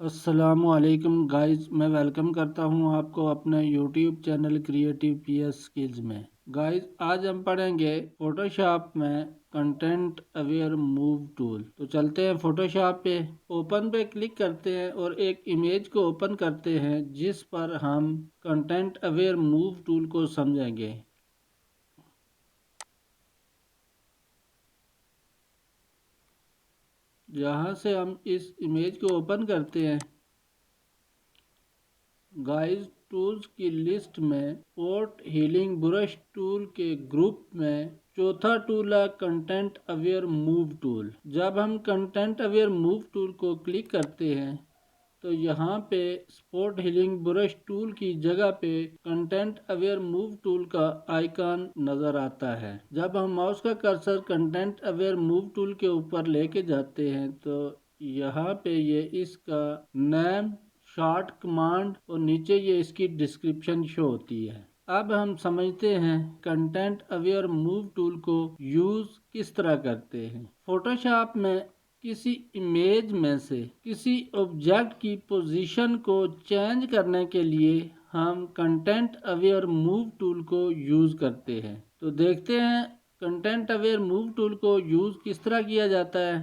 अस्सलामुअलैकुम गाइस, मैं वेलकम करता हूं आपको अपने YouTube channel creative PS skills में। गाइस, आज हम पढ़ेंगे फोटोशॉप में कंटेंट अवेयर मूव टूल। तो चलते हैं फोटोशॉप पे, ओपन पे क्लिक करते हैं और एक इमेज को ओपन करते हैं जिस पर हम कंटेंट अवेयर मूव टूल को समझेंगे। यहाँ से हम इस इमेज को ओपन करते हैं। गाइस, टूल्स की लिस्ट में पोर्ट हीलिंग ब्रश टूल के ग्रुप में चौथा टूल है कंटेंट अवेयर मूव टूल। जब हम कंटेंट अवेयर मूव टूल को क्लिक करते हैं तो यहाँ पे स्पॉट हीलिंग ब्रश टूल की जगह पे कंटेंट अवेयर मूव टूल का आइकन नजर आता है। जब हम माउस का cursor content aware move tool के ऊपर लेके जाते हैं तो यहाँ पे ये इसका नेम, शॉर्ट कमांड और नीचे ये इसकी डिस्क्रिप्शन शो होती है। अब हम समझते हैं कंटेंट अवेयर मूव टूल को यूज किस तरह करते हैं। फोटोशॉप में किसी इमेज में से किसी ऑब्जेक्ट की पोजीशन को चेंज करने के लिए हम कंटेंट अवेयर मूव टूल को यूज करते हैं। तो देखते हैं कंटेंट अवेयर मूव टूल को यूज किस तरह किया जाता है।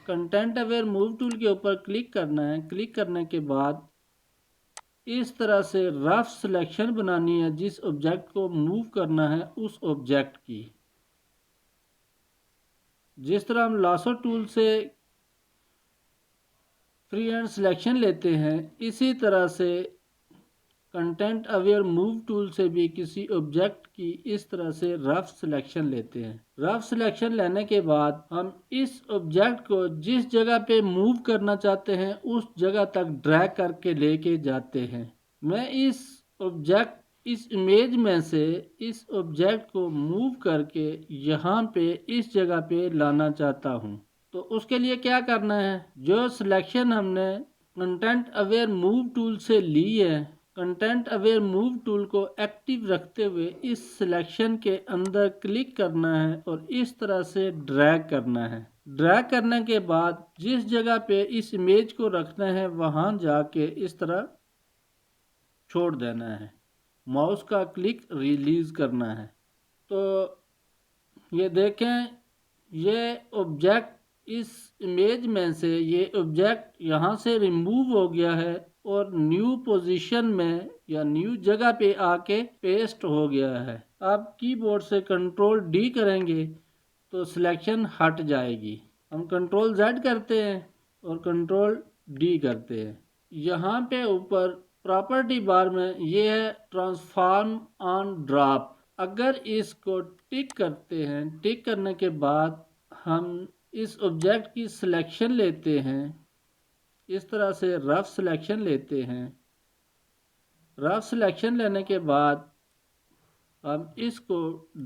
कंटेंट अवेयर मूव टूल के ऊपर क्लिक करना है। क्लिक करने के बाद इस तरह से रफ सिलेक्शन बनानी है जिस ऑब्जेक्ट को मूव करना है उस ऑब्जेक्ट की। जिस तरह हम लासो टूल से फ्री हैंड सिलेक्शन लेते हैं, इसी तरह से कंटेंट अवेयर मूव टूल से भी किसी ऑब्जेक्ट की इस तरह से रफ सिलेक्शन लेते हैं। रफ सिलेक्शन लेने के बाद हम इस ऑब्जेक्ट को जिस जगह पे मूव करना चाहते हैं उस जगह तक ड्रैग करके लेके जाते हैं। मैं इस इमेज में से इस ऑब्जेक्ट को मूव करके यहाँ पे इस जगह पे लाना चाहता हूँ। तो उसके लिए क्या करना है, जो सिलेक्शन हमने कंटेंट अवेयर मूव टूल से ली है, कंटेंट अवेयर मूव टूल को एक्टिव रखते हुए इस सिलेक्शन के अंदर क्लिक करना है और इस तरह से ड्रैग करना है। ड्रैग करने के बाद जिस जगह पे इस इमेज को रखना है वहां जाके इस तरह छोड़ देना है। माउस का क्लिक रिलीज करना है। तो ये देखें, ये ऑब्जेक्ट इस इमेज में से ये ऑब्जेक्ट यहाँ से रिमूव हो गया है और न्यू पोजीशन में या न्यू जगह पे आके पेस्ट हो गया है। अब कीबोर्ड से कंट्रोल डी करेंगे तो सिलेक्शन हट जाएगी। हम कंट्रोल जेड करते हैं और कंट्रोल डी करते हैं। यहाँ पे ऊपर प्रॉपर्टी बार में ये है ट्रांसफॉर्म ऑन ड्रॉप। अगर इसको टिक करते हैं, टिक करने के बाद हम इस ऑब्जेक्ट की सिलेक्शन लेते हैं। इस तरह से रफ सिलेक्शन लेते हैं। रफ सिलेक्शन लेने के बाद हम इसको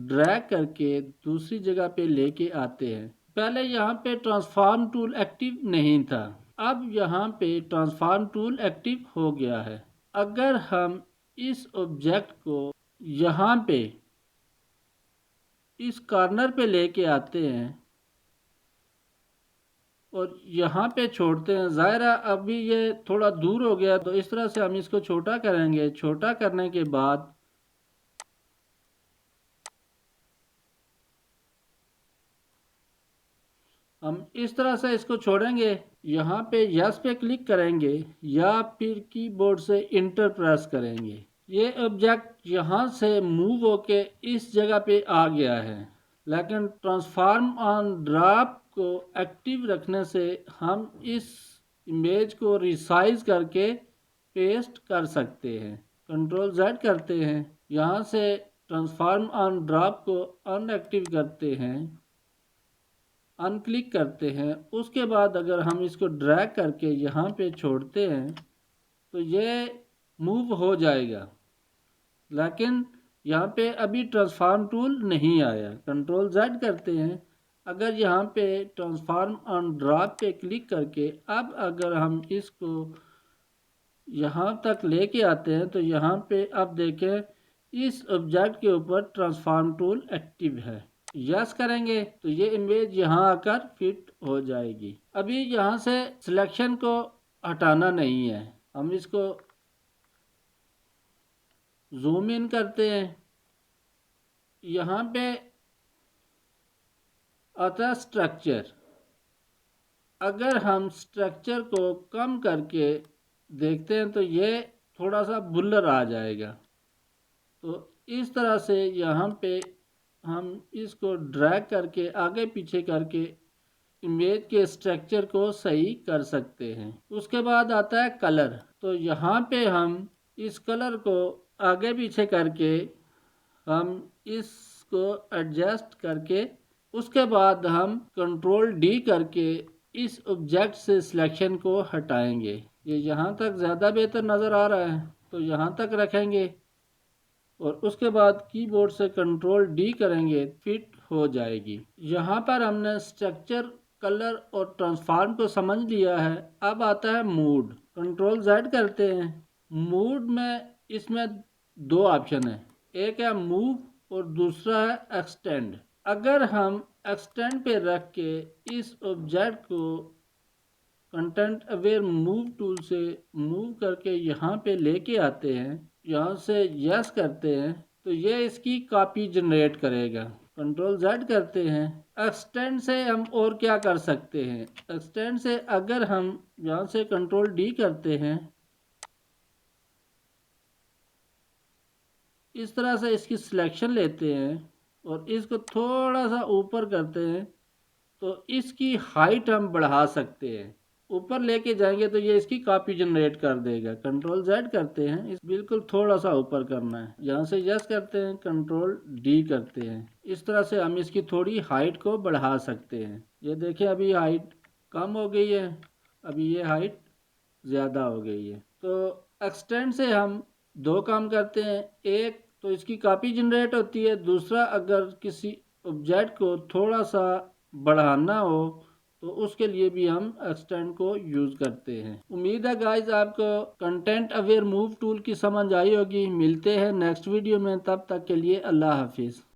ड्रैग करके दूसरी जगह पे लेके आते हैं। पहले यहाँ पे ट्रांसफॉर्म टूल एक्टिव नहीं था, अब यहाँ पे ट्रांसफॉर्म टूल एक्टिव हो गया है। अगर हम इस ऑब्जेक्ट को यहाँ पे इस कॉर्नर पे लेके आते हैं और यहाँ पे छोड़ते हैं, ज़ाहिर है अभी ये थोड़ा दूर हो गया, तो इस तरह से हम इसको छोटा करेंगे। छोटा करने के बाद हम इस तरह से इसको छोड़ेंगे। यहाँ पे यस पे क्लिक करेंगे या फिर कीबोर्ड से इंटर प्रेस करेंगे। ये ऑब्जेक्ट यहाँ से मूव होके इस जगह पे आ गया है, लेकिन ट्रांसफॉर्म ऑन ड्रॉप को एक्टिव रखने से हम इस इमेज को रिसाइज करके पेस्ट कर सकते हैं। कंट्रोल जेड करते हैं, यहाँ से ट्रांसफॉर्म ऑन ड्रॉप को अनएक्टिव करते हैं, अनक्लिक करते हैं। उसके बाद अगर हम इसको ड्रैग करके यहाँ पे छोड़ते हैं तो ये मूव हो जाएगा, लेकिन यहाँ पे अभी ट्रांसफॉर्म टूल नहीं आया। कंट्रोल जेड करते हैं, अगर यहाँ पे ट्रांसफॉर्म ऑन ड्रॉप पे क्लिक करके अब अगर हम इसको यहाँ तक लेके आते हैं तो यहाँ पे अब देखें इस ऑब्जेक्ट के ऊपर ट्रांसफॉर्म टूल एक्टिव है। यस करेंगे तो ये इमेज यहाँ आकर फिट हो जाएगी। अभी यहाँ से सिलेक्शन को हटाना नहीं है। हम इसको जूम इन करते हैं, यहाँ पे आता है स्ट्रक्चर। अगर हम स्ट्रक्चर को कम करके देखते हैं तो ये थोड़ा सा बुलर आ जाएगा। तो इस तरह से यहाँ पे हम इसको ड्रैग करके आगे पीछे करके इमेज के स्ट्रक्चर को सही कर सकते हैं। उसके बाद आता है कलर। तो यहाँ पे हम इस कलर को आगे पीछे करके हम इसको एडजस्ट करके उसके बाद हम कंट्रोल डी करके इस ऑब्जेक्ट से सिलेक्शन को हटाएंगे। ये यहाँ तक ज़्यादा बेहतर नज़र आ रहा है तो यहाँ तक रखेंगे और उसके बाद कीबोर्ड से कंट्रोल डी करेंगे, फिट हो जाएगी। यहाँ पर हमने स्ट्रक्चर, कलर और ट्रांसफॉर्म को समझ लिया है। अब आता है मूड। कंट्रोल जेड करते हैं। मूड में इसमें दो ऑप्शन है, एक है मूव और दूसरा है एक्सटेंड। अगर हम एक्सटेंड पे रख के इस ऑब्जेक्ट को कंटेंट अवेयर मूव टूल से मूव करके यहाँ पे लेके आते हैं, यहाँ से यस करते हैं तो ये इसकी कॉपी जनरेट करेगा। कंट्रोल जेड करते हैं। एक्सटेंड से हम और क्या कर सकते हैं? एक्सटेंड से अगर हम यहाँ से कंट्रोल डी करते हैं, इस तरह से इसकी सिलेक्शन लेते हैं और इसको थोड़ा सा ऊपर करते हैं तो इसकी हाइट हम बढ़ा सकते हैं। ऊपर लेके जाएंगे तो ये इसकी कॉपी जनरेट कर देगा। कंट्रोल जेड करते हैं, इस बिल्कुल थोड़ा सा ऊपर करना है, यहाँ से यस करते हैं, कंट्रोल डी करते हैं। इस तरह से हम इसकी थोड़ी हाइट को बढ़ा सकते हैं। ये देखिए अभी हाइट कम हो गई है, अभी ये हाइट ज़्यादा हो गई है। तो एक्सटेंड से हम दो काम करते हैं, एक तो इसकी कॉपी जनरेट होती है, दूसरा अगर किसी ऑब्जेक्ट को थोड़ा सा बढ़ाना हो तो उसके लिए भी हम एक्सटेंड को यूज़ करते हैं। उम्मीद है गाइज आपको कंटेंट अवेयर मूव टूल की समझ आई होगी। मिलते हैं नेक्स्ट वीडियो में, तब तक के लिए अल्लाह हाफिज़।